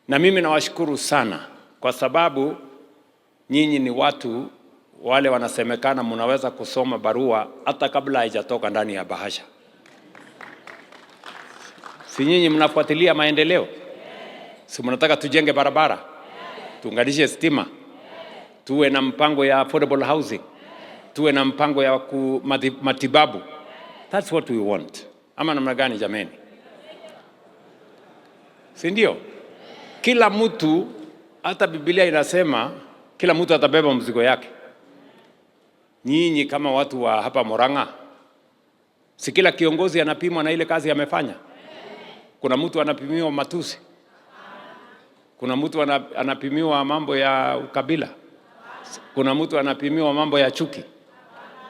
Na mimi nawashukuru sana kwa sababu nyinyi ni watu wale wanasemekana mnaweza kusoma barua hata kabla haijatoka ndani ya bahasha. Si nyinyi mnafuatilia maendeleo? Si mnataka tujenge barabara, tuunganishe stima, tuwe na mpango ya affordable housing, tuwe na mpango ya matibabu. That's what we want. Ama namna gani jameni? Si ndio? Kila mtu, hata Biblia inasema kila mtu atabeba mzigo yake. Nyinyi kama watu wa hapa Murang'a, si kila kiongozi anapimwa na ile kazi amefanya? Kuna mtu anapimiwa matusi, kuna mtu anapimiwa mambo ya ukabila, kuna mtu anapimiwa mambo ya chuki.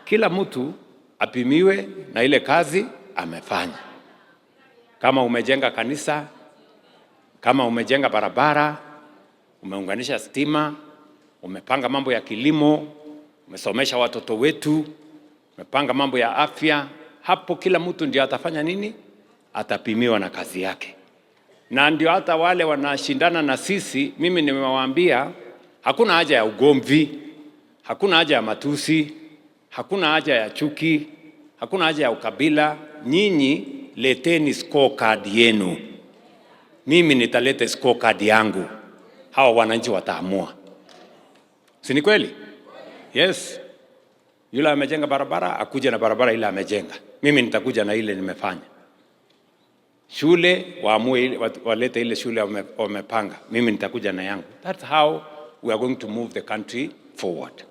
Kila mtu apimiwe na ile kazi amefanya. Kama umejenga kanisa, kama umejenga barabara, umeunganisha stima, umepanga mambo ya kilimo, umesomesha watoto wetu, umepanga mambo ya afya, hapo kila mtu ndio atafanya nini? Atapimiwa na kazi yake. Na ndio hata wale wanashindana na sisi, mimi nimewaambia hakuna haja ya ugomvi, hakuna haja ya matusi, hakuna haja ya chuki, hakuna haja ya ukabila. Nyinyi leteni scorecard yenu, mimi nitalete scorecard yangu, hawa wananchi wataamua. Si ni kweli? Yes. Yule amejenga barabara akuje na barabara ile amejenga, mimi nitakuja na ile nimefanya. Shule waamue walete ile shule wamepanga, mimi nitakuja na yangu. That's how we are going to move the country forward.